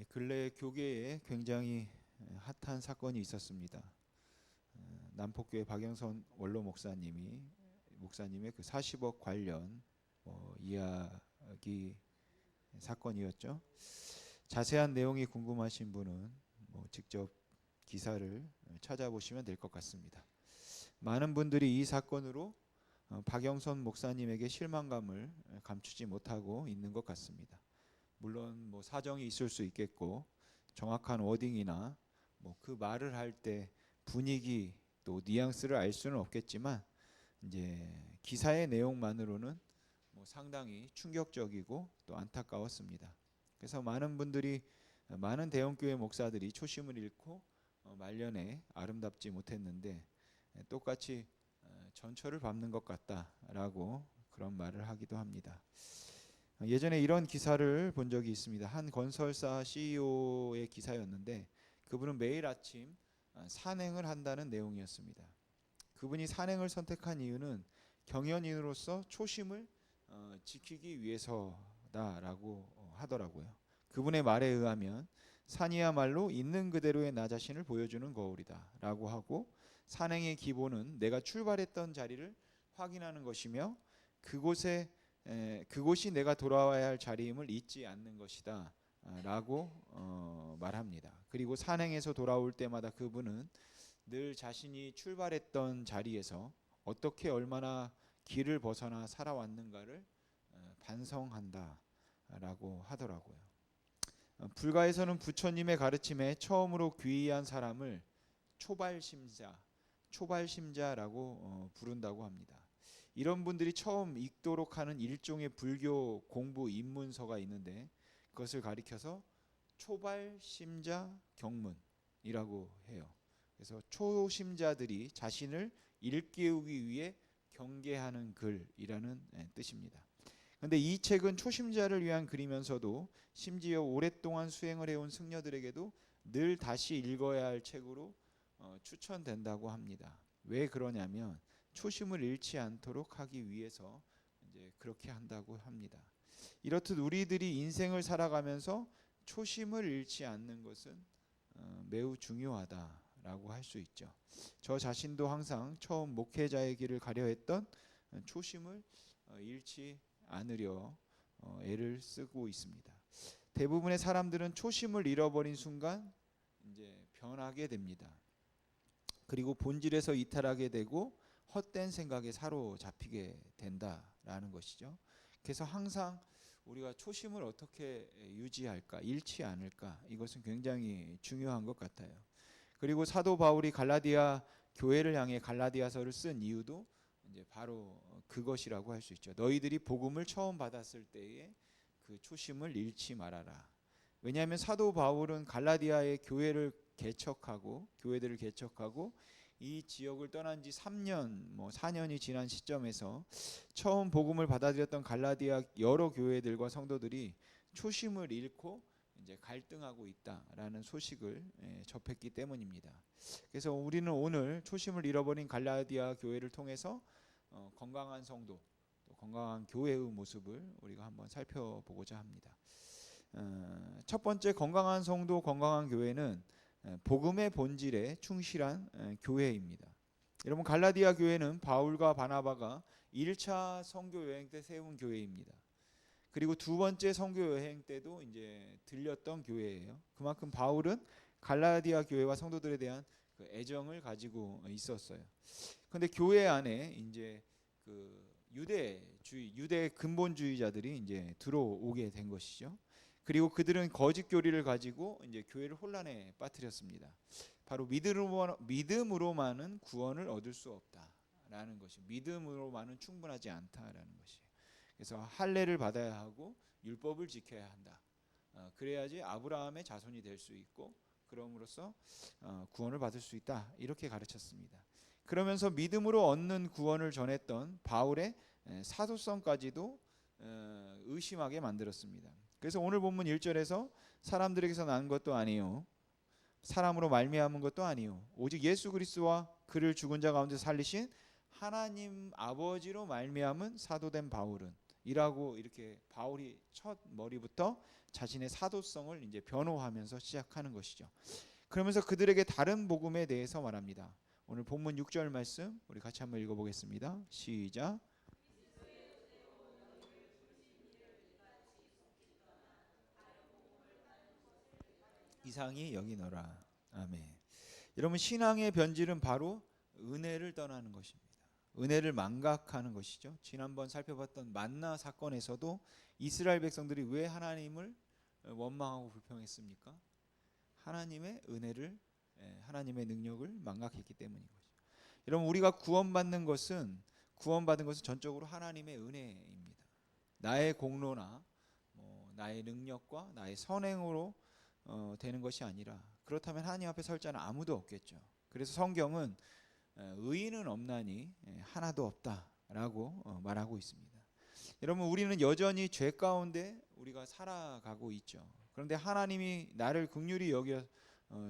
근래 교계에 굉장히 핫한 사건이 있었습니다. 남포교회 박영선 원로 목사님의 그 40억 관련 이야기 사건이었죠. 자세한 내용이 궁금하신 분은 직접 기사를 찾아보시면 될 것 같습니다. 많은 분들이 이 사건으로 박영선 목사님에게 실망감을 감추지 못하고 있는 것 같습니다. 물론 사정이 있을 수 있겠고 정확한 워딩이나 그 말을 할 때 분위기 또 뉘앙스를 알 수는 없겠지만 이제 기사의 내용만으로는 상당히 충격적이고 또 안타까웠습니다. 그래서 많은 대형교회 목사들이 초심을 잃고 말년에 아름답지 못했는데 똑같이 전철을 밟는 것 같다라고 그런 말을 하기도 합니다. 예전에 이런 기사를 본 적이 있습니다. 한 건설사 CEO의 기사였는데 그분은 매일 아침 산행을 한다는 내용이었습니다. 그분이 산행을 선택한 이유는 경연인으로서 초심을 지키기 위해서다라고 하더라고요. 그분의 말에 의하면 산이야말로 있는 그대로의 나 자신을 보여주는 거울이다 라고 하고, 산행의 기본은 내가 출발했던 자리를 확인하는 것이며 그곳이 내가 돌아와야 할 자리임을 잊지 않는 것이다 라고 말합니다. 그리고 산행에서 돌아올 때마다 그분은 늘 자신이 출발했던 자리에서 어떻게 얼마나 길을 벗어나 살아왔는가를 반성한다 라고 하더라고요. 불가에서는 부처님의 가르침에 처음으로 귀의한 사람을 초발심자라고 부른다고 합니다. 이런 분들이 처음 읽도록 하는 일종의 불교 공부 입문서가 있는데 그것을 가리켜서 초발심자 경문이라고 해요. 그래서 초심자들이 자신을 일깨우기 위해 경계하는 글이라는 뜻입니다. 그런데 이 책은 초심자를 위한 글이면서도 심지어 오랫동안 수행을 해온 승려들에게도 늘 다시 읽어야 할 책으로 추천된다고 합니다. 왜 그러냐면 초심을 잃지 않도록 하기 위해서 이제 그렇게 한다고 합니다. 이렇듯 우리들이 인생을 살아가면서 초심을 잃지 않는 것은 매우 중요하다라고 할 수 있죠. 저 자신도 항상 처음 목회자의 길을 가려 했던 초심을 잃지 않으려 애를 쓰고 있습니다. 대부분의 사람들은 초심을 잃어버린 순간 이제 변하게 됩니다. 그리고 본질에서 이탈하게 되고 헛된 생각에 사로잡히게 된다라는 것이죠. 그래서 항상 우리가 초심을 어떻게 유지할까, 잃지 않을까, 이것은 굉장히 중요한 것 같아요. 그리고 사도 바울이 갈라디아 교회를 향해 갈라디아서를 쓴 이유도 이제 바로 그것이라고 할 수 있죠. 너희들이 복음을 처음 받았을 때에 그 초심을 잃지 말아라. 왜냐하면 사도 바울은 갈라디아의 교회들을 개척하고 이 지역을 떠난 지 3년, 4년이 지난 시점에서 처음 복음을 받아들였던 갈라디아 여러 교회들과 성도들이 초심을 잃고 이제 갈등하고 있다라는 소식을 접했기 때문입니다. 그래서 우리는 오늘 초심을 잃어버린 갈라디아 교회를 통해서 건강한 성도, 또 건강한 교회의 모습을 우리가 한번 살펴보고자 합니다. 첫 번째, 건강한 성도, 건강한 교회는 복음의 본질에 충실한 교회입니다. 여러분, 갈라디아 교회는 바울과 바나바가 1차 선교 여행 때 세운 교회입니다. 그리고 두 번째 선교 여행 때도 이제 들렸던 교회예요. 그만큼 바울은 갈라디아 교회와 성도들에 대한 그 애정을 가지고 있었어요. 그런데 교회 안에 이제 그 유대 근본주의자들이 이제 들어오게 된 것이죠. 그리고 그들은 거짓 교리를 가지고 이제 교회를 혼란에 빠뜨렸습니다. 바로 믿음으로만은 구원을 얻을 수 없다라는 것이, 믿음으로만은 충분하지 않다라는 것이에요. 그래서 할례를 받아야 하고 율법을 지켜야 한다. 그래야지 아브라함의 자손이 될 수 있고 그럼으로써 구원을 받을 수 있다. 이렇게 가르쳤습니다. 그러면서 믿음으로 얻는 구원을 전했던 바울의 사도성까지도 의심하게 만들었습니다. 그래서 오늘 본문 1절에서 사람들에게서 난 것도 아니요 사람으로 말미암은 것도 아니요 오직 예수 그리스도와 그를 죽은 자 가운데 살리신 하나님 아버지로 말미암은 사도된 바울은 이라고 이렇게 바울이 첫 머리부터 자신의 사도성을 이제 변호하면서 시작하는 것이죠. 그러면서 그들에게 다른 복음에 대해서 말합니다. 오늘 본문 6절 말씀 우리 같이 한번 읽어보겠습니다. 시작. 이상히 여기너라. 아멘. 여러분, 신앙의 변질은 바로 은혜를 떠나는 것입니다. 은혜를 망각하는 것이죠. 지난번 살펴봤던 만나 사건에서도 이스라엘 백성들이 왜 하나님을 원망하고 불평했습니까? 하나님의 은혜를, 하나님의 능력을 망각했기 때문인 거죠. 여러분, 우리가 구원받는 것은 전적으로 하나님의 은혜입니다. 나의 공로나 나의 능력과 나의 선행으로 되는 것이 아니라, 그렇다면 하나님 앞에 설 자는 아무도 없겠죠. 그래서 성경은 의인은 없나니 하나도 없다라고 말하고 있습니다. 여러분, 우리는 여전히 죄 가운데 우리가 살아가고 있죠. 그런데 하나님이 나를 긍휼히 여겨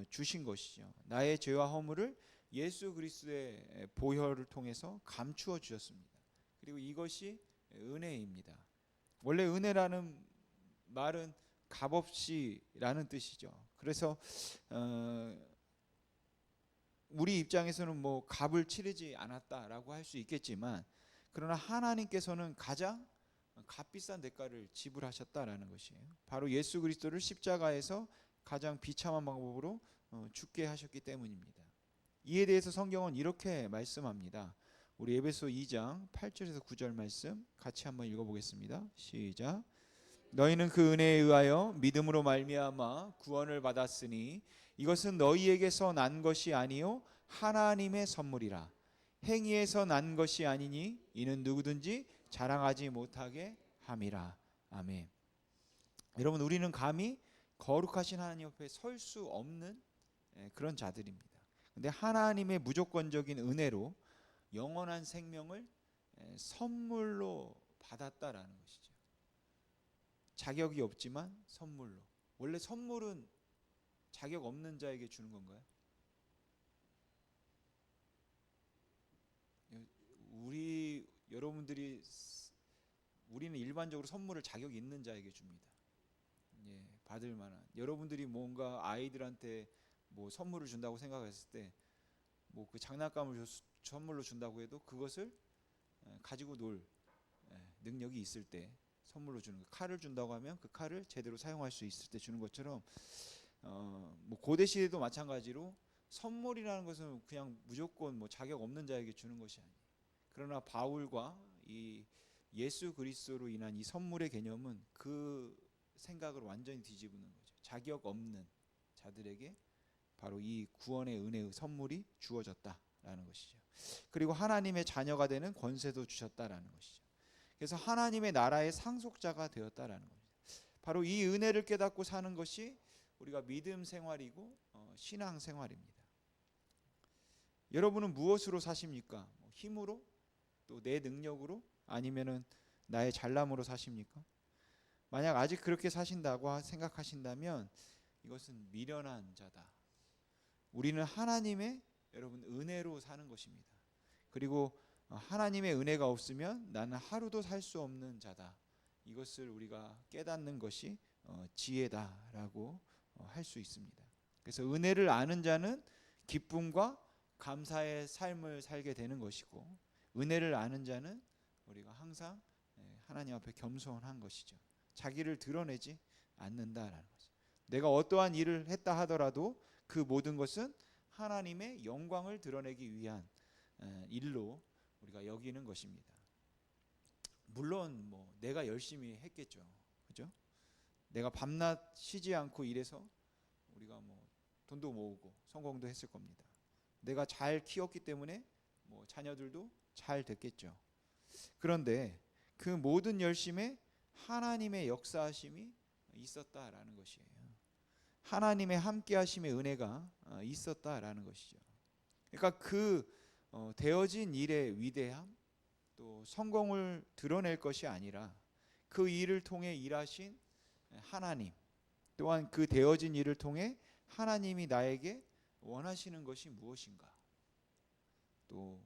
주신 것이죠. 나의 죄와 허물을 예수 그리스도의 보혈을 통해서 감추어 주셨습니다. 그리고 이것이 은혜입니다. 원래 은혜라는 말은 값없이라는 뜻이죠. 그래서 우리 입장에서는 뭐 값을 치르지 않았다라고 할 수 있겠지만, 그러나 하나님께서는 가장 값비싼 대가를 지불하셨다라는 것이에요. 바로 예수 그리스도를 십자가에서 가장 비참한 방법으로 죽게 하셨기 때문입니다. 이에 대해서 성경은 이렇게 말씀합니다. 우리 에베소 2장 8절에서 9절 말씀 같이 한번 읽어보겠습니다. 시작. 너희는 그 은혜에 의하여 믿음으로 말미암아 구원을 받았으니 이것은 너희에게서 난 것이 아니요 하나님의 선물이라. 행위에서 난 것이 아니니 이는 누구든지 자랑하지 못하게 함이라. 아멘. 여러분, 우리는 감히 거룩하신 하나님 옆에 설 수 없는 그런 자들입니다. 근데 하나님의 무조건적인 은혜로 영원한 생명을 선물로 받았다라는 것이죠. 자격이 없지만 선물로. 원래 선물은 자격 없는 자에게 주는 건가요? 우리는 일반적으로 선물을 자격 있는 자에게 줍니다. 예, 받을 만한. 여러분들이 뭔가 아이들한테 뭐 선물을 준다고 생각했을 때, 뭐 그 장난감을 선물로 준다고 해도 그것을 가지고 놀 능력이 있을 때 선물로 주는 거. 칼을 준다고 하면 그 칼을 제대로 사용할 수 있을 때 주는 것처럼, 뭐 고대 시대도 마찬가지로 선물이라는 것은 그냥 무조건 뭐 자격 없는 자에게 주는 것이 아니에요. 그러나 바울과 이 예수 그리스도로 인한 이 선물의 개념은 그 생각을 완전히 뒤집는 거죠. 자격 없는 자들에게 바로 이 구원의 은혜의 선물이 주어졌다라는 것이죠. 그리고 하나님의 자녀가 되는 권세도 주셨다라는 것이죠. 그래서 하나님의 나라의 상속자가 되었다라는 겁니다. 바로 이 은혜를 깨닫고 사는 것이 우리가 믿음 생활이고 신앙 생활입니다. 여러분은 무엇으로 사십니까? 힘으로? 또 내 능력으로? 아니면은 나의 잘남으로 사십니까? 만약 아직 그렇게 사신다고 생각하신다면 이것은 미련한 자다. 우리는 하나님의 여러분 은혜로 사는 것입니다. 그리고 하나님의 은혜가 없으면 나는 하루도 살 수 없는 자다. 이것을 우리가 깨닫는 것이 지혜다라고 할 수 있습니다. 그래서 은혜를 아는 자는 기쁨과 감사의 삶을 살게 되는 것이고, 은혜를 아는 자는 우리가 항상 하나님 앞에 겸손한 것이죠. 자기를 드러내지 않는다라는 거죠. 내가 어떠한 일을 했다 하더라도 그 모든 것은 하나님의 영광을 드러내기 위한 일로 우리가 여기는 것입니다. 물론 뭐 내가 열심히 했겠죠. 그죠? 내가 밤낮 쉬지 않고 일해서 우리가 뭐 돈도 모으고 성공도 했을 겁니다. 내가 잘 키웠기 때문에 뭐 자녀들도 잘 됐겠죠. 그런데 그 모든 열심에 하나님의 역사하심이 있었다라는 것이에요. 하나님의 함께하심의 은혜가 있었다라는 것이죠. 그러니까 그 되어진 일의 위대함, 또 성공을 드러낼 것이 아니라 그 일을 통해 일하신 하나님, 또한 그 되어진 일을 통해 하나님이 나에게 원하시는 것이 무엇인가, 또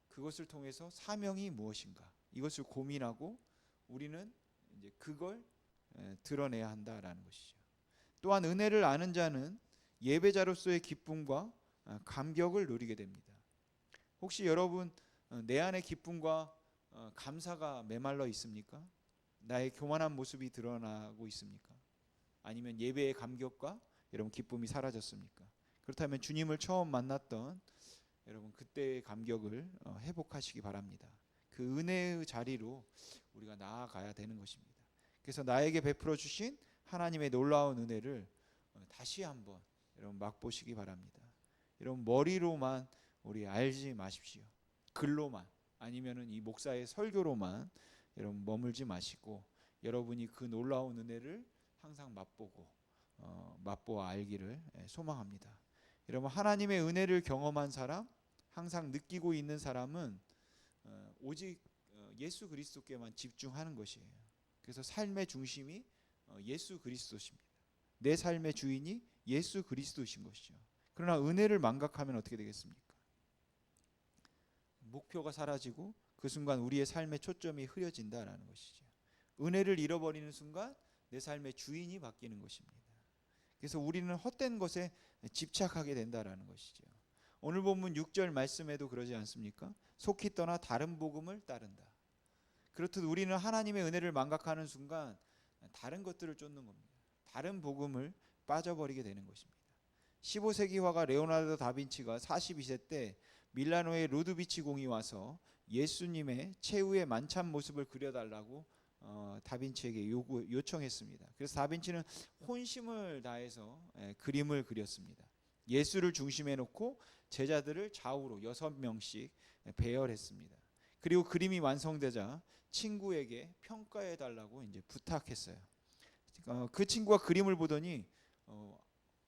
그것을 통해서 사명이 무엇인가, 이것을 고민하고 우리는 이제 그걸 드러내야 한다라는 것이죠. 또한 은혜를 아는 자는 예배자로서의 기쁨과 감격을 누리게 됩니다. 혹시 여러분 내 안에 기쁨과 감사가 메말라 있습니까? 나의 교만한 모습이 드러나고 있습니까? 아니면 예배의 감격과 여러분 기쁨이 사라졌습니까? 그렇다면 주님을 처음 만났던 여러분 그때의 감격을 회복하시기 바랍니다. 그 은혜의 자리로 우리가 나아가야 되는 것입니다. 그래서 나에게 베풀어 주신 하나님의 놀라운 은혜를 다시 한번 여러분 맛보시기 바랍니다. 여러분 머리로만 우리 알지 마십시오. 글로만 아니면은 이 목사의 설교로만 여러분 머물지 마시고 여러분이 그 놀라운 은혜를 항상 맛보고 맛보아 알기를 소망합니다. 여러분 하나님의 은혜를 경험한 사람, 항상 느끼고 있는 사람은 오직 예수 그리스도께만 집중하는 것이에요. 그래서 삶의 중심이 예수 그리스도십니다. 내 삶의 주인이 예수 그리스도이신 것이죠. 그러나 은혜를 망각하면 어떻게 되겠습니까? 목표가 사라지고 그 순간 우리의 삶의 초점이 흐려진다라는 것이죠. 은혜를 잃어버리는 순간 내 삶의 주인이 바뀌는 것입니다. 그래서 우리는 헛된 것에 집착하게 된다라는 것이죠. 오늘 본문 6절 말씀에도 그러지 않습니까? 속히 떠나 다른 복음을 따른다. 그렇듯 우리는 하나님의 은혜를 망각하는 순간 다른 것들을 쫓는 겁니다. 다른 복음을 빠져버리게 되는 것입니다. 15세기 화가 레오나르도 다빈치가 42세 때 밀라노의 로드비치 공이 와서 예수님의 최후의 만찬 모습을 그려달라고 다빈치에게 요청했습니다. 그래서 다빈치는 혼심을 다해서 그림을 그렸습니다. 예수를 중심에 놓고 제자들을 좌우로 6명씩 배열했습니다. 그리고 그림이 완성되자 친구에게 평가해 달라고 이제 부탁했어요. 그 친구가 그림을 보더니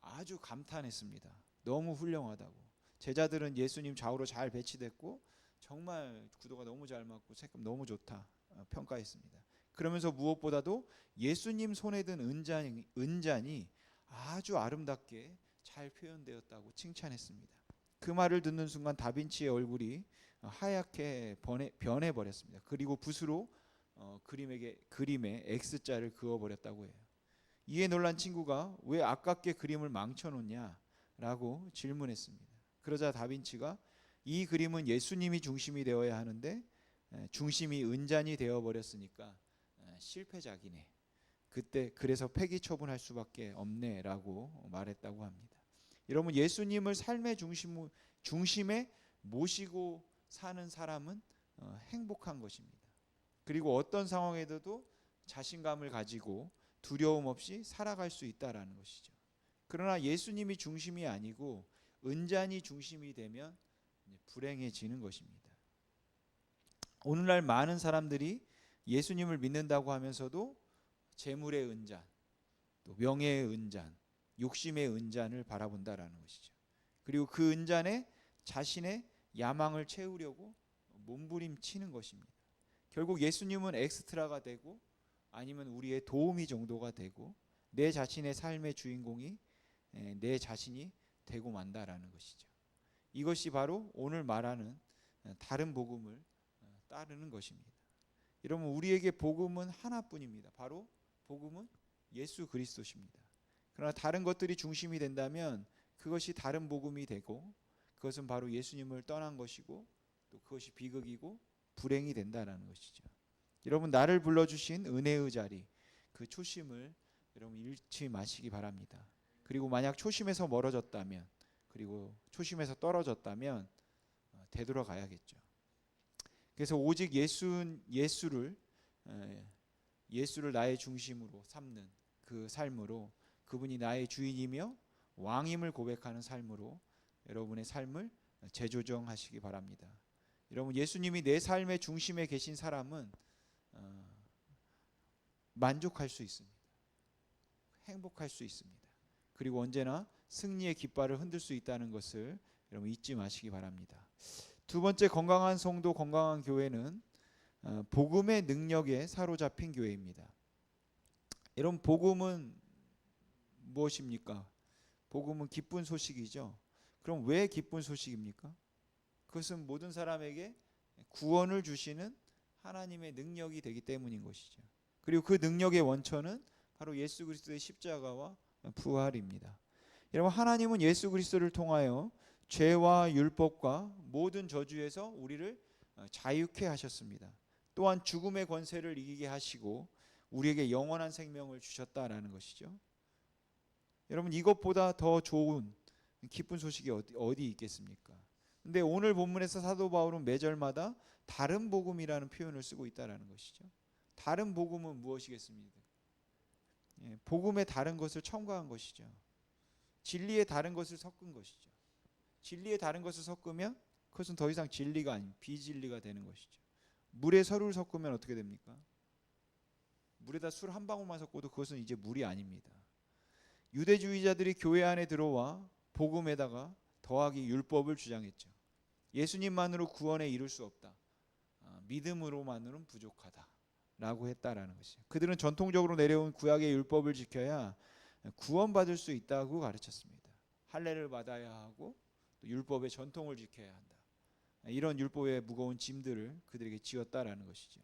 아주 감탄했습니다. 너무 훌륭하다고. 제자들은 예수님 좌우로 잘 배치됐고 정말 구도가 너무 잘 맞고 색감 너무 좋다 평가했습니다. 그러면서 무엇보다도 예수님 손에 든 은잔이 아주 아름답게 잘 표현되었다고 칭찬했습니다. 그 말을 듣는 순간 다빈치의 얼굴이 하얗게 변해버렸습니다. 그리고 붓으로 그림에 X자를 그어버렸다고 해요. 이에 놀란 친구가 왜 아깝게 그림을 망쳐놓냐라고 질문했습니다. 그러자 다빈치가 이 그림은 예수님이 중심이 되어야 하는데 중심이 은잔이 되어버렸으니까 실패작이네. 그래서 폐기 처분할 수밖에 없네라고 말했다고 합니다. 여러분 예수님을 삶의 중심에 모시고 사는 사람은 행복한 것입니다. 그리고 어떤 상황에도 자신감을 가지고 두려움 없이 살아갈 수 있다라는 것이죠. 그러나 예수님이 중심이 아니고 은잔이 중심이 되면 불행해지는 것입니다. 오늘날 많은 사람들이 예수님을 믿는다고 하면서도 재물의 은잔, 또 명예의 은잔, 욕심의 은잔을 바라본다라는 것이죠. 그리고 그 은잔에 자신의 야망을 채우려고 몸부림치는 것입니다. 결국 예수님은 엑스트라가 되고 아니면 우리의 도우미 정도가 되고 내 자신의 삶의 주인공이 내 자신이 되고 만다라는 것이죠. 이것이 바로 오늘 말하는 다른 복음을 따르는 것입니다. 여러분 우리에게 복음은 하나뿐입니다. 바로 복음은 예수 그리스도십니다. 그러나 다른 것들이 중심이 된다면 그것이 다른 복음이 되고 그것은 바로 예수님을 떠난 것이고 또 그것이 비극이고 불행이 된다라는 것이죠. 여러분 나를 불러주신 은혜의 자리 그 초심을 여러분 잃지 마시기 바랍니다. 그리고 만약 초심에서 멀어졌다면 그리고 초심에서 떨어졌다면 되돌아가야겠죠. 그래서 오직 예수를 나의 중심으로 삼는 그 삶으로 그분이 나의 주인이며 왕임을 고백하는 삶으로 여러분의 삶을 재조정하시기 바랍니다. 여러분 예수님이 내 삶의 중심에 계신 사람은 만족할 수 있습니다. 행복할 수 있습니다. 그리고 언제나 승리의 깃발을 흔들 수 있다는 것을 여러분 잊지 마시기 바랍니다. 두 번째 건강한 성도 건강한 교회는 복음의 능력에 사로잡힌 교회입니다. 여러분 복음은 무엇입니까? 복음은 기쁜 소식이죠. 그럼 왜 기쁜 소식입니까? 그것은 모든 사람에게 구원을 주시는 하나님의 능력이 되기 때문인 것이죠. 그리고 그 능력의 원천은 바로 예수 그리스도의 십자가와 부활입니다. 여러분, 하나님은 예수 그리스도를 통하여 죄와 율법과 모든 저주에서 우리를 자유케 하셨습니다. 또한 죽음의 권세를 이기게 하시고 우리에게 영원한 생명을 주셨다라는 것이죠. 여러분, 이것보다 더 좋은 기쁜 소식이 어디 있겠습니까? 근데 오늘 본문에서 사도 바울은 매절마다 다른 복음이라는 표현을 쓰고 있다라는 것이죠. 다른 복음은 무엇이겠습니까? 복음의 다른 것을 첨가한 것이죠. 진리의 다른 것을 섞은 것이죠. 진리의 다른 것을 섞으면 그것은 더 이상 진리가 아닌 비진리가 되는 것이죠. 물에 서류를 섞으면 어떻게 됩니까? 물에다 술 한 방울만 섞어도 그것은 이제 물이 아닙니다. 유대주의자들이 교회 안에 들어와 복음에다가 더하기 율법을 주장했죠. 예수님만으로 구원에 이룰 수 없다. 믿음으로만으로는 부족하다. 라고 했다라는 것이죠. 그들은 전통적으로 내려온 구약의 율법을 지켜야 구원받을 수 있다고 가르쳤습니다. 할례를 받아야 하고 또 율법의 전통을 지켜야 한다. 이런 율법의 무거운 짐들을 그들에게 지었다라는 것이죠.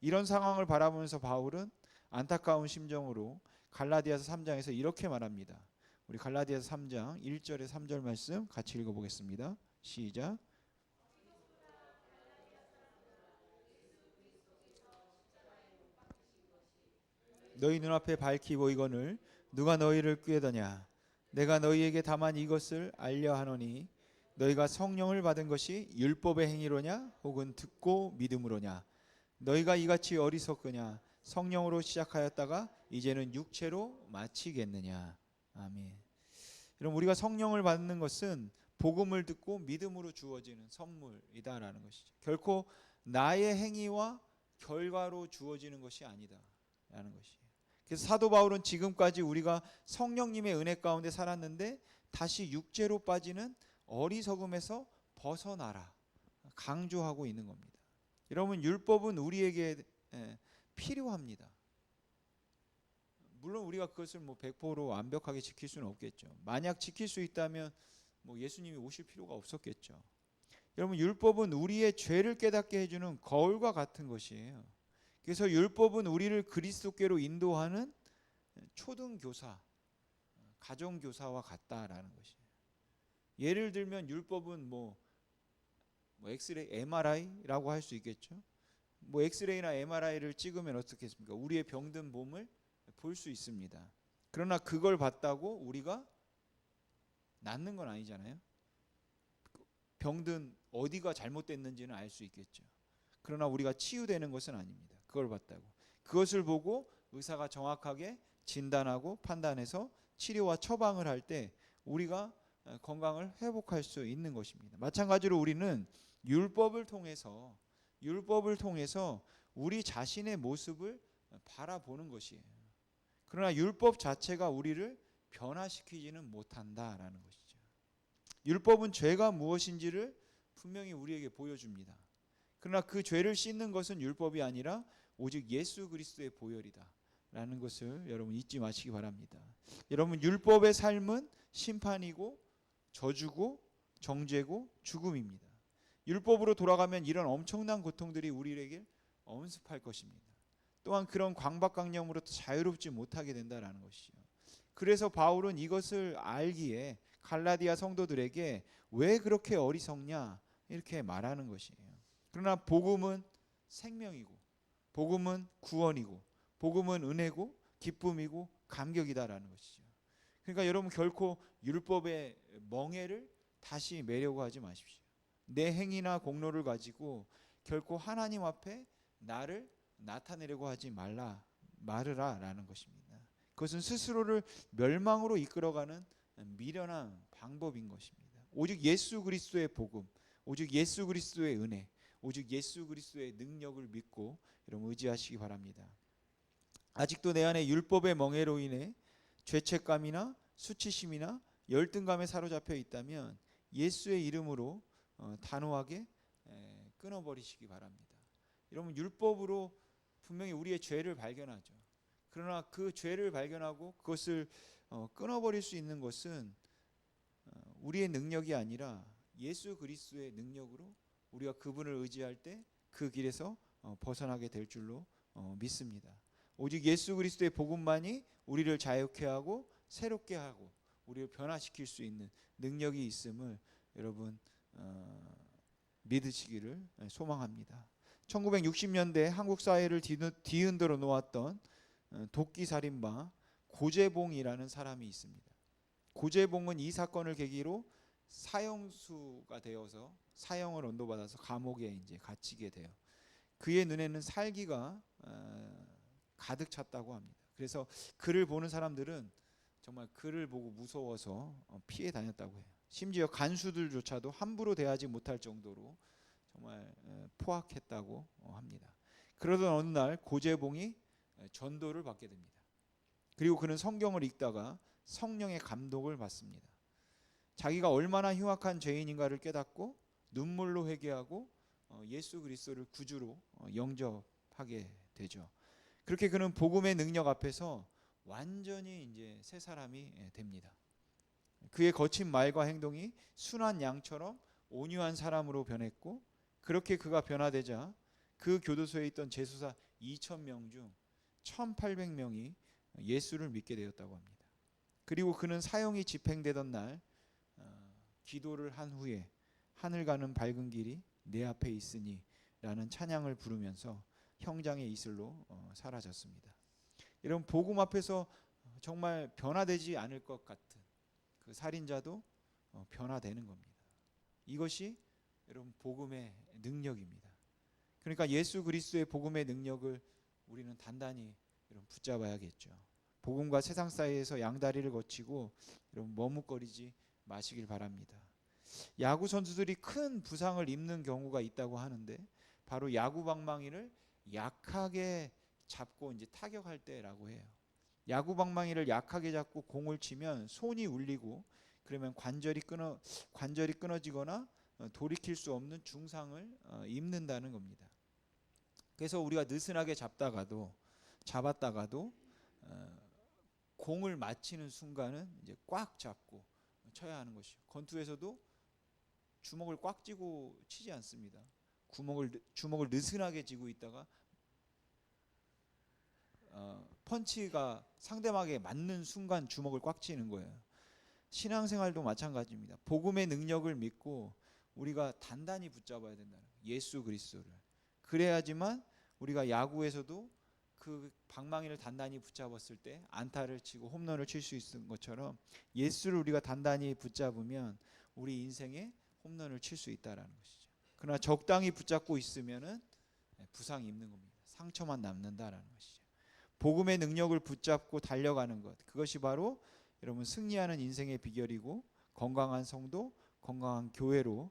이런 상황을 바라보면서 바울은 안타까운 심정으로 갈라디아서 3장에서 이렇게 말합니다. 우리 갈라디아서 3장 1절에 3절 말씀 같이 읽어보겠습니다. 시작. 너희 눈앞에 밝히 보이거늘 누가 너희를 꾀더냐. 내가 너희에게 다만 이것을 알려 하노니 너희가 성령을 받은 것이 율법의 행위로냐 혹은 듣고 믿음으로냐. 너희가 이같이 어리석으냐. 성령으로 시작하였다가 이제는 육체로 마치겠느냐. 아멘. 여러분, 우리가 성령을 받는 것은 복음을 듣고 믿음으로 주어지는 선물이다라는 것이죠. 결코 나의 행위와 결과로 주어지는 것이 아니다라는 것이에요. 그래서 사도 바울은 지금까지 우리가 성령님의 은혜 가운데 살았는데 다시 육체로 빠지는 어리석음에서 벗어나라 강조하고 있는 겁니다. 여러분, 율법은 우리에게 필요합니다. 물론 우리가 그것을 100% 완벽하게 지킬 수는 없겠죠. 만약 지킬 수 있다면 예수님이 오실 필요가 없었겠죠. 여러분, 율법은 우리의 죄를 깨닫게 해주는 거울과 같은 것이에요. 그래서 율법은 우리를 그리스도께로 인도하는 초등교사, 가정교사와 같다라는 것이에요. 예를 들면 율법은 엑스레이, MRI라고 할 수 있겠죠. 엑스레이나 MRI를 찍으면 어떻겠습니까? 우리의 병든 몸을 볼 수 있습니다. 그러나 그걸 봤다고 우리가 낫는 건 아니잖아요. 병든 어디가 잘못됐는지는 알 수 있겠죠. 그러나 우리가 치유되는 것은 아닙니다. 그걸 봤다고. 그것을 보고 의사가 정확하게 진단하고 판단해서 치료와 처방을 할 때 우리가 건강을 회복할 수 있는 것입니다. 마찬가지로 우리는 율법을 통해서 우리 자신의 모습을 바라보는 것이에요. 그러나 율법 자체가 우리를 변화시키지는 못한다라는 것이죠. 율법은 죄가 무엇인지를 분명히 우리에게 보여줍니다. 그러나 그 죄를 씻는 것은 율법이 아니라 오직 예수 그리스도의 보혈이다라는 것을 여러분 잊지 마시기 바랍니다. 여러분, 율법의 삶은 심판이고 저주고 정죄고 죽음입니다. 율법으로 돌아가면 이런 엄청난 고통들이 우리에게 엄습할 것입니다. 또한 그런 강박관념으로부터 자유롭지 못하게 된다는 것이죠. 그래서 바울은 이것을 알기에 갈라디아 성도들에게 왜 그렇게 어리석냐 이렇게 말하는 것이에요. 그러나 복음은 생명이고 복음은 구원이고 복음은 은혜고 기쁨이고 감격이다라는 것이죠. 그러니까 여러분, 결코 율법의 멍에를 다시 매려고 하지 마십시오. 내 행위나 공로를 가지고 결코 하나님 앞에 나를 나타내려고 하지 말으라라는 것입니다. 그것은 스스로를 멸망으로 이끌어가는 미련한 방법인 것입니다. 오직 예수 그리스도의 복음, 오직 예수 그리스도의 은혜, 오직 예수 그리스도의 능력을 믿고 여러분 의지하시기 바랍니다. 아직도 내 안에 율법의 멍에로 인해 죄책감이나 수치심이나 열등감에 사로잡혀 있다면 예수의 이름으로 단호하게 끊어버리시기 바랍니다. 여러분, 율법으로 분명히 우리의 죄를 발견하죠. 그러나 그 죄를 발견하고 그것을 끊어버릴 수 있는 것은 우리의 능력이 아니라 예수 그리스도의 능력으로 우리가 그분을 의지할 때 그 길에서 벗어나게 될 줄로 믿습니다. 오직 예수 그리스도의 복음만이 우리를 자유케 하고 새롭게 하고 우리를 변화시킬 수 있는 능력이 있음을 여러분 믿으시기를 소망합니다. 1960년대 한국 사회를 뒤흔들어 놓았던 도끼살인마 고재봉이라는 사람이 있습니다. 고재봉은 이 사건을 계기로 사형수가 되어서 사형을 언도받아서 감옥에 이제 갇히게 돼요. 그의 눈에는 살기가 가득 찼다고 합니다. 그래서 그를 보는 사람들은 정말 그를 보고 무서워서 피해 다녔다고 해요. 심지어 간수들조차도 함부로 대하지 못할 정도로 정말 포악했다고 합니다. 그러던 어느 날 고재봉이 전도를 받게 됩니다. 그리고 그는 성경을 읽다가 성령의 감동을 받습니다. 자기가 얼마나 흉악한 죄인인가를 깨닫고 눈물로 회개하고 예수 그리스도를 구주로 영접하게 되죠. 그렇게 그는 복음의 능력 앞에서 완전히 이제 새 사람이 됩니다. 그의 거친 말과 행동이 순한 양처럼 온유한 사람으로 변했고, 그렇게 그가 변화되자 그 교도소에 있던 재수사 2,000명 중 1,800명이 예수를 믿게 되었다고 합니다. 그리고 그는 사형이 집행되던 날 기도를 한 후에 하늘 가는 밝은 길이 내 앞에 있으니 라는 찬양을 부르면서 형장의 이슬로 사라졌습니다. 여러분, 복음 앞에서 정말 변화되지 않을 것 같은 그 살인자도 변화되는 겁니다. 이것이 여러분 복음의 능력입니다. 그러니까 예수 그리스도의 복음의 능력을 우리는 단단히 여러분 붙잡아야겠죠. 복음과 세상 사이에서 양다리를 거치고 여러분 머뭇거리지 마시길 바랍니다. 야구 선수들이 큰 부상을 입는 경우가 있다고 하는데 바로 야구 방망이를 약하게 잡고 이제 타격할 때라고 해요. 야구 방망이를 약하게 잡고 공을 치면 손이 울리고 그러면 관절이 끊어지거나 돌이킬 수 없는 중상을 입는다는 겁니다. 그래서 우리가 느슨하게 잡았다가도 공을 맞히는 순간은 이제 꽉 잡고 쳐야 하는 것이죠. 권투에서도 주먹을 꽉 쥐고 치지 않습니다. 주먹을 느슨하게 쥐고 있다가 펀치가 상대방에게 맞는 순간 주먹을 꽉 쥐는 거예요. 신앙생활도 마찬가지입니다. 복음의 능력을 믿고 우리가 단단히 붙잡아야 된다는 거예요. 예수 그리스도를. 그래야지만 우리가 야구에서도 그 방망이를 단단히 붙잡았을 때 안타를 치고 홈런을 칠 수 있는 것처럼 예수를 우리가 단단히 붙잡으면 우리 인생에 홈런을 칠 수 있다라는 것이죠. 그러나 적당히 붙잡고 있으면은 부상이 있는 겁니다. 상처만 남는다라는 것이죠. 복음의 능력을 붙잡고 달려가는 것, 그것이 바로 여러분 승리하는 인생의 비결이고 건강한 성도, 건강한 교회로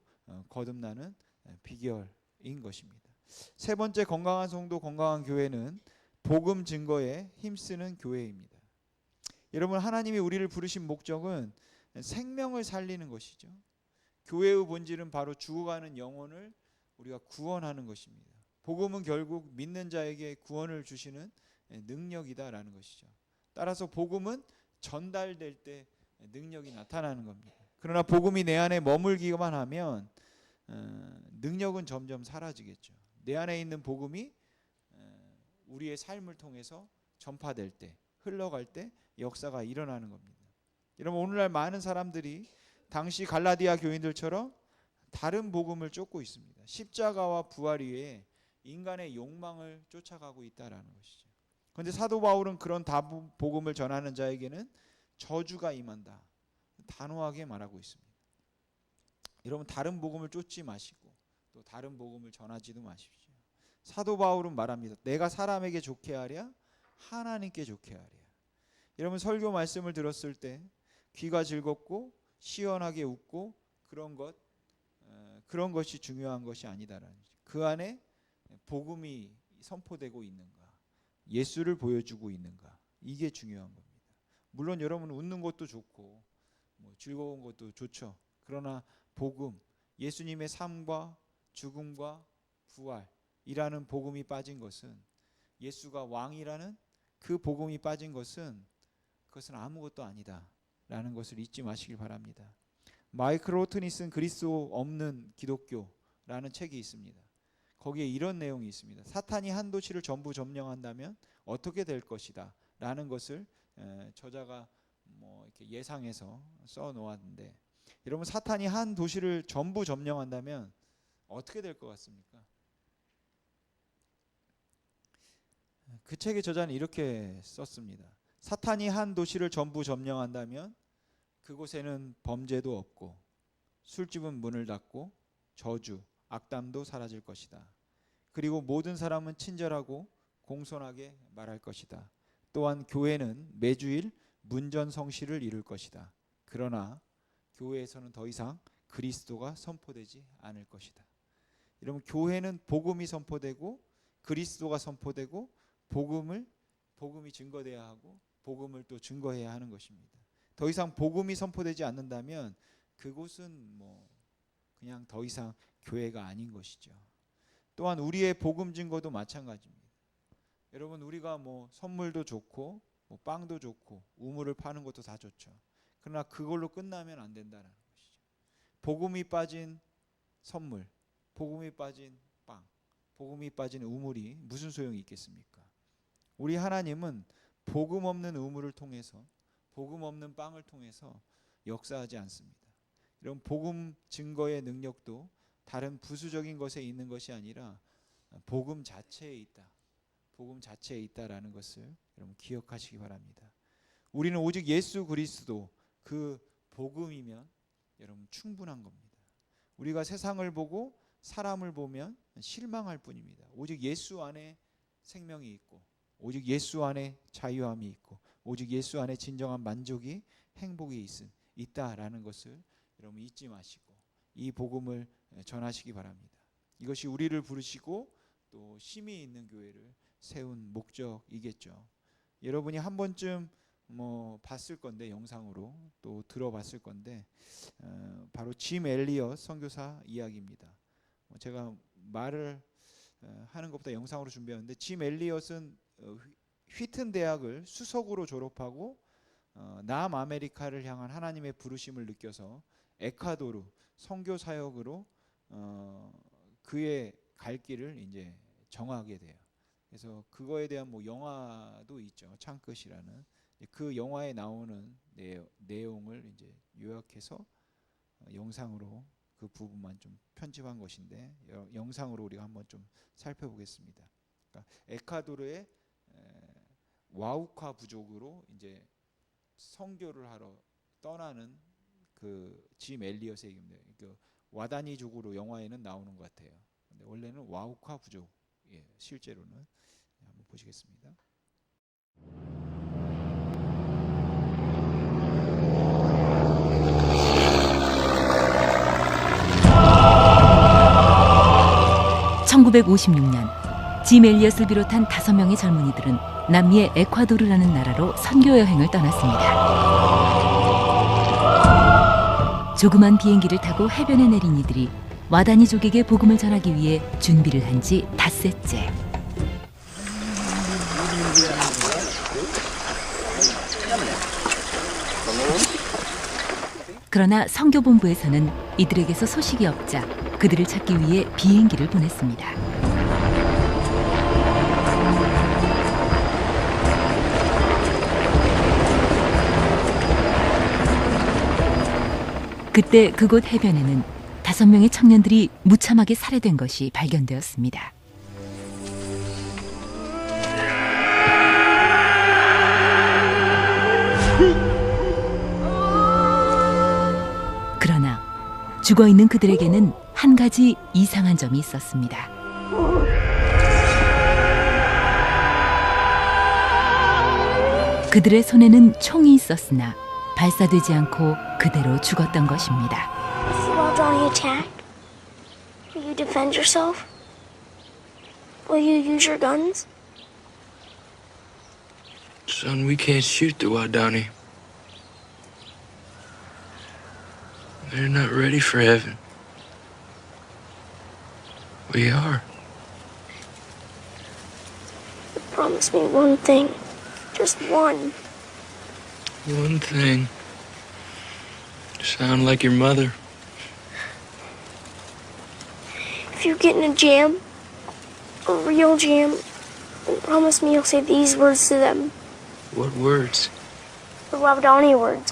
거듭나는 비결인 것입니다. 세 번째, 건강한 성도, 건강한 교회는 복음 증거에 힘쓰는 교회입니다. 여러분, 하나님이 우리를 부르신 목적은 생명을 살리는 것이죠. 교회의 본질은 바로 죽어가는 영혼을 우리가 구원하는 것입니다. 복음은 결국 믿는 자에게 구원을 주시는 능력이다라는 것이죠. 따라서 복음은 전달될 때 능력이 나타나는 겁니다. 그러나 복음이 내 안에 머물기만 하면 능력은 점점 사라지겠죠. 내 안에 있는 복음이 우리의 삶을 통해서 전파될 때, 흘러갈 때 역사가 일어나는 겁니다. 여러분, 오늘날 많은 사람들이 당시 갈라디아 교인들처럼 다른 복음을 쫓고 있습니다. 십자가와 부활 위에 인간의 욕망을 쫓아가고 있다라는 것이죠. 그런데 사도 바울은 그런 복음을 전하는 자에게는 저주가 임한다, 단호하게 말하고 있습니다. 여러분, 다른 복음을 쫓지 마시고 또 다른 복음을 전하지도 마십시오. 사도 바울은 말합니다. 내가 사람에게 좋게 하랴 하나님께 좋게 하랴. 여러분, 설교 말씀을 들었을 때 귀가 즐겁고 시원하게 웃고 그런 것이 중요한 것이 아니다라는 거죠. 그 안에 복음이 선포되고 있는가, 예수를 보여주고 있는가, 이게 중요한 겁니다. 물론 여러분 웃는 것도 좋고 즐거운 것도 좋죠. 그러나 복음, 예수님의 삶과 죽음과 부활이라는 복음이 빠진 것은, 예수가 왕이라는 그 복음이 빠진 것은 그것은 아무것도 아니다라는 것을 잊지 마시길 바랍니다. 마이클 호트니 쓴 그리스도 없는 기독교라는 책이 있습니다. 거기에 이런 내용이 있습니다. 사탄이 한 도시를 전부 점령한다면 어떻게 될 것이다 라는 것을 저자가 뭐 이렇게 예상해서 써 놓았는데, 여러분 사탄이 한 도시를 전부 점령한다면 어떻게 될 것 같습니까? 그 책의 저자는 이렇게 썼습니다. 사탄이 한 도시를 전부 점령한다면 그곳에는 범죄도 없고 술집은 문을 닫고 저주, 악담도 사라질 것이다. 그리고 모든 사람은 친절하고 공손하게 말할 것이다. 또한 교회는 매주일 문전성시를 이룰 것이다. 그러나 교회에서는 더 이상 그리스도가 선포되지 않을 것이다. 여러분, 교회는 복음이 선포되고 그리스도가 선포되고 복음이 증거돼야 하고 복음을 또 증거해야 하는 것입니다. 더 이상 복음이 선포되지 않는다면 그곳은 뭐 그냥 더 이상 교회가 아닌 것이죠. 또한 우리의 복음 증거도 마찬가지입니다. 여러분, 우리가 뭐 선물도 좋고 뭐 빵도 좋고 우물을 파는 것도 다 좋죠. 그러나 그걸로 끝나면 안 된다는 것이죠. 복음이 빠진 선물, 복음이 빠진 빵, 복음이 빠진 우물이 무슨 소용이 있겠습니까? 우리 하나님은 복음 없는 우물을 통해서, 복음 없는 빵을 통해서 역사하지 않습니다. 이런 복음 증거의 능력도 다른 부수적인 것에 있는 것이 아니라 복음 자체에 있다. 복음 자체에 있다라는 것을 여러분 기억하시기 바랍니다. 우리는 오직 예수 그리스도 그 복음이면 여러분 충분한 겁니다. 우리가 세상을 보고 사람을 보면 실망할 뿐입니다. 오직 예수 안에 생명이 있고 오직 예수 안에 자유함이 있고 오직 예수 안에 진정한 만족이, 행복이 있다라는 것을 여러분 잊지 마시고 이 복음을 전하시기 바랍니다. 이것이 우리를 부르시고 또 힘이 있는 교회를 세운 목적이겠죠. 여러분이 한 번쯤 뭐 봤을 건데, 영상으로 또 들어봤을 건데, 바로 짐 엘리엇 선교사 이야기입니다. 제가 말을 하는 것보다 영상으로 준비했는데, 짐 엘리엇은 휘튼 대학을 수석으로 졸업하고 남아메리카를 향한 하나님의 부르심을 느껴서 에콰도르 선교 사역으로 그의 갈 길을 이제 정하게 돼요. 그래서 그거에 대한 뭐 영화도 있죠. 창끝이라는. 그 영화에 나오는 내용을 이제 요약해서 영상으로 그 부분만 좀 편집한 것인데, 영상으로 우리가 한번 좀 살펴보겠습니다. 그러니까 에콰도르의 와우카 부족으로 이제 선교를 하러 떠나는 그 짐 엘리엇의 얘기입니다. 그 와다니족으로 영화에는 나오는 것 같아요. 근데 원래는 와우카 부족, 실제로는. 한번 보시겠습니다. (1956년) 짐 엘리엇을 비롯한 5명의 젊은이들은 남미의 에콰도르라는 나라로 선교 여행을 떠났습니다. 조그만 비행기를 타고 해변에 내린 이들이 와다니족에게 복음을 전하기 위해 준비를 한 지 닷새째. 그러나 선교본부에서는 이들에게서 소식이 없자 그들을 찾기 위해 비행기를 보냈습니다. 그때 그곳 해변에는 5명의 청년들이 무참하게 살해된 것이 발견되었습니다. 그러나 죽어있는 그들에게는 한 가지 이상한 점이 있었습니다. 그들의 손에는 총이 있었으나 발사되지 않고 그대로 죽었던 것입니다. While Johnny attacked, will you defend yourself? Will you use your guns? Son, we can't shoot the Wadani. They're not ready for heaven. We are. Promise me one thing. Just one. One thing. You sound like your mother. If you get in a jam real Jim, promise me you'll say these words to them. What words? The Rob Downey words.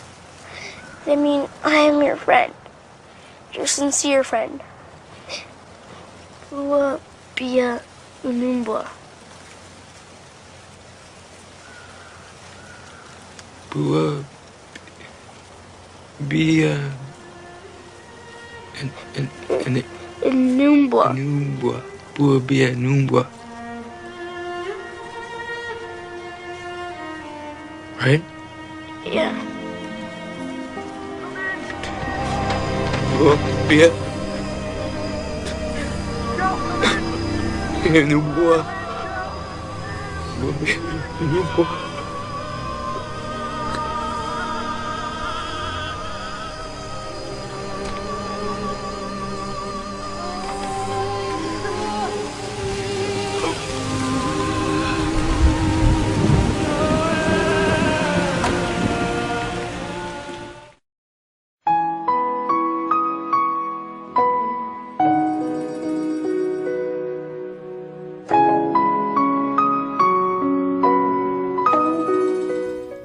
They mean, I am your friend. Your sincere friend. Bua Bia Unumbwa. Bua. Be, and Unumbwa. Numbwa. Bua be a Numbwa. Right? Yeah. Bua be a. Numbwa. Bua be a Numbwa.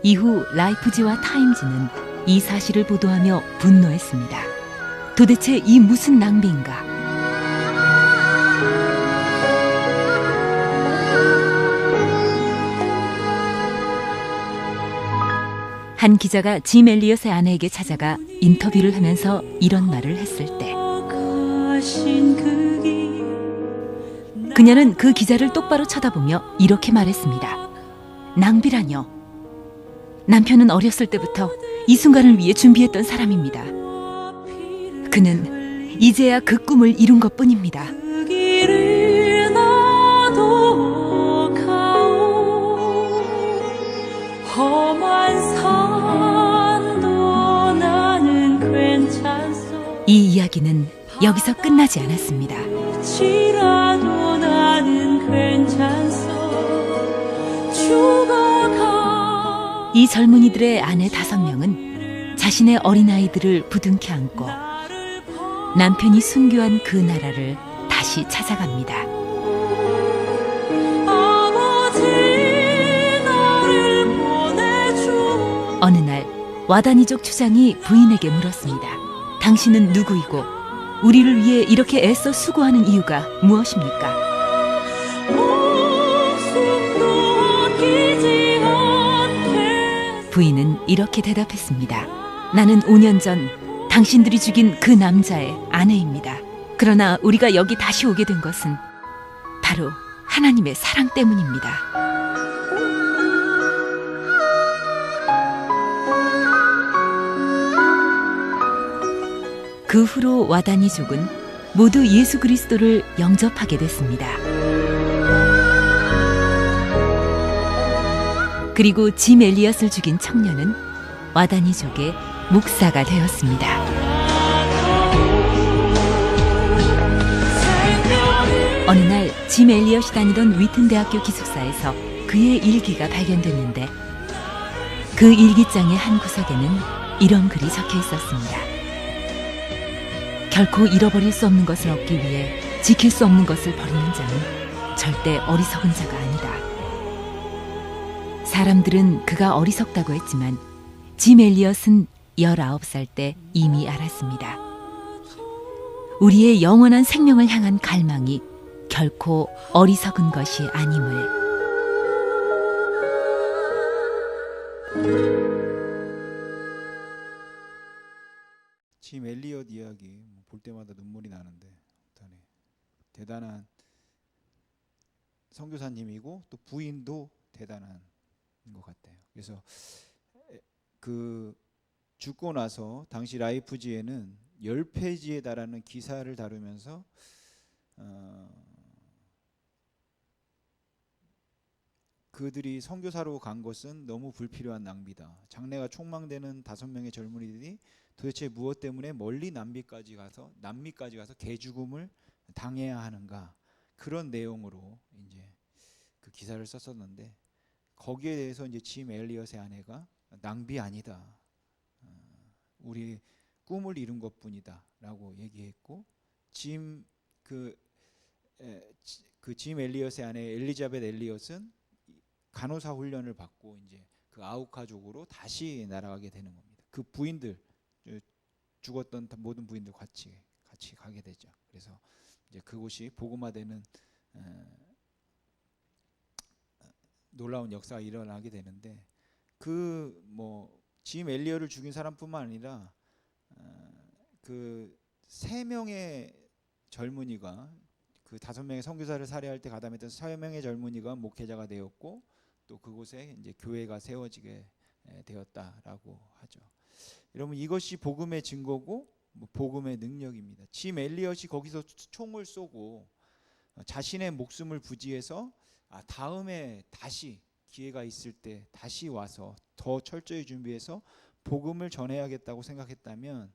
이후 라이프지와 타임지는 이 사실을 보도하며 분노했습니다. 도대체 이 무슨 낭비인가? 한 기자가 짐 엘리엇의 아내에게 찾아가 인터뷰를 하면서 이런 말을 했을 때 그녀는 그 기자를 똑바로 쳐다보며 이렇게 말했습니다. 낭비라뇨. 남편은 어렸을 때부터 이 순간을 위해 준비했던 사람입니다. 그는 이제야 그 꿈을 이룬 것뿐입니다. 이 이야기는 여기서 끝나지 않았습니다. 이 젊은이들의 아내 5명은 자신의 어린아이들을 부둥켜 안고 남편이 순교한 그 나라를 다시 찾아갑니다. 어느 날 와다니족 추장이 부인에게 물었습니다. 당신은 누구이고 우리를 위해 이렇게 애써 수고하는 이유가 무엇입니까? 부인은 이렇게 대답했습니다. 나는 5년 전 당신들이 죽인 그 남자의 아내입니다. 그러나 우리가 여기 다시 오게 된 것은 바로 하나님의 사랑 때문입니다. 그 후로 와다니족은 모두 예수 그리스도를 영접하게 됐습니다. 그리고 짐 엘리엇을 죽인 청년은 와다니족의 목사가 되었습니다. 어느 날 짐 엘리엇이 다니던 위튼 대학교 기숙사에서 그의 일기가 발견됐는데 그 일기장의 한 구석에는 이런 글이 적혀 있었습니다. 결코 잃어버릴 수 없는 것을 얻기 위해 지킬 수 없는 것을 버리는 자는 절대 어리석은 자가 아니다. 사람들은 그가 어리석다고 했지만 짐 엘리엇은 19살 때 이미 알았습니다. 우리의 영원한 생명을 향한 갈망이 결코 어리석은 것이 아님을. 짐 엘리엇 이야기 볼 때마다 눈물이 나는데 대단한 선교사님이고 또 부인도 대단한 것 같아요. 그래서 그 죽고 나서 당시 라이프지에는 10페이지에 달하는 기사를 다루면서 그들이 선교사로 간 것은 너무 불필요한 낭비다. 장래가 촉망되는 5명의 젊은이들이 도대체 무엇 때문에 멀리 남미까지 가서 개죽음을 당해야 하는가, 그런 내용으로 이제 그 기사를 썼었는데, 거기에 대해서 이제 짐 엘리엇의 아내가 낭비 아니다, 우리 꿈을 이룬 것뿐이다라고 얘기했고, 짐 그 그 짐 엘리엇의 아내 엘리자벳 엘리엇은 간호사 훈련을 받고 이제 그 아우카족으로 다시 날아가게 되는 겁니다. 그 부인들 죽었던 모든 부인들 같이 가게 되죠. 그래서 이제 그곳이 복음화되는 놀라운 역사가 일어나게 되는데 그 뭐 짐 엘리엇을 죽인 사람뿐만 아니라 그 3명의 젊은이가 그 5명의 선교사를 살해할 때 가담했던 3명의 젊은이가 목회자가 되었고 또 그곳에 이제 교회가 세워지게 되었다라고 하죠. 여러분 이것이 복음의 증거고 복음의 능력입니다. 짐 엘리엇이 거기서 총을 쏘고 자신의 목숨을 부지해서 다음에 다시 기회가 있을 때 다시 와서 더 철저히 준비해서 복음을 전해야겠다고 생각했다면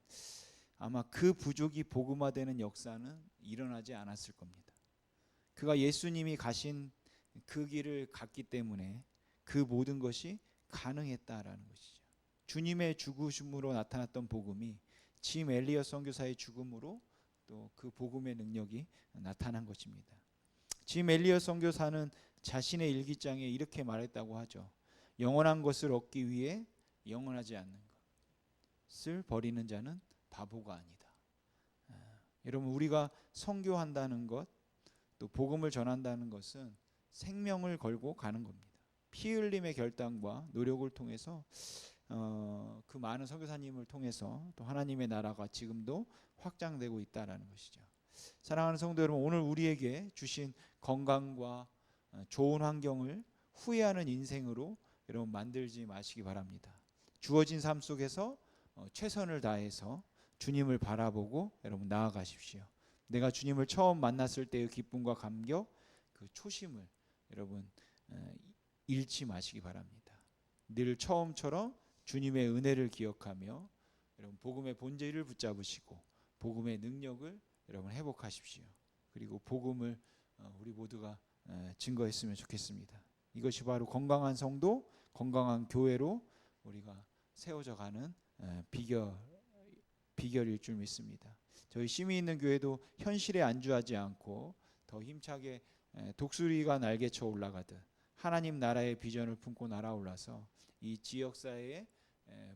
아마 그 부족이 복음화되는 역사는 일어나지 않았을 겁니다. 그가 예수님이 가신 그 길을 갔기 때문에 그 모든 것이 가능했다라는 것이죠. 주님의 죽으심으로 나타났던 복음이 짐 엘리엇 선교사의 죽음으로 또 그 복음의 능력이 나타난 것입니다. 짐 엘리엇 선교사는 자신의 일기장에 이렇게 말했다고 하죠. 영원한 것을 얻기 위해 영원하지 않는 것을 버리는 자는 바보가 아니다. 여러분 우리가 선교한다는 것, 또 복음을 전한다는 것은 생명을 걸고 가는 겁니다. 피 흘림의 결단과 노력을 통해서 그 많은 선교사님을 통해서 또 하나님의 나라가 지금도 확장되고 있다라는 것이죠. 사랑하는 성도 여러분, 오늘 우리에게 주신 건강과 좋은 환경을 후회하는 인생으로 여러분 만들지 마시기 바랍니다. 주어진 삶 속에서 최선을 다해서 주님을 바라보고 여러분 나아가십시오. 내가 주님을 처음 만났을 때의 기쁨과 감격, 그 초심을 여러분 잃지 마시기 바랍니다. 늘 처음처럼 주님의 은혜를 기억하며 여러분 복음의 본질을 붙잡으시고 복음의 능력을 여러분 회복하십시오. 그리고 복음을 우리 모두가 증거했으면 좋겠습니다. 이것이 바로 건강한 성도, 건강한 교회로 우리가 세워져 가는 비결일 줄 믿습니다. 저희 심이 있는 교회도 현실에 안주하지 않고 더 힘차게 독수리가 날개쳐 올라가듯 하나님 나라의 비전을 품고 날아올라서 이 지역사회에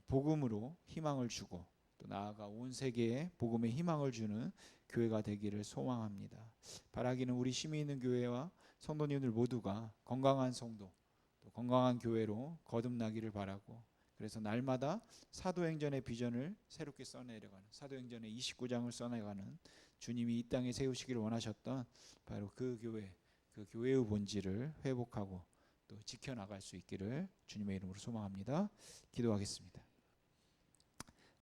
복음으로 희망을 주고 또 나아가 온 세계에 복음의 희망을 주는 교회가 되기를 소망합니다. 바라기는 우리 심이 있는 교회와 성도님들 모두가 건강한 성도, 또 건강한 교회로 거듭나기를 바라고, 그래서 날마다 사도행전의 비전을 새롭게 써내려가는, 사도행전의 29장을 써내가는 주님이 이 땅에 세우시기를 원하셨던 바로 그 교회의 본질을 회복하고 또 지켜나갈 수 있기를 주님의 이름으로 소망합니다. 기도하겠습니다.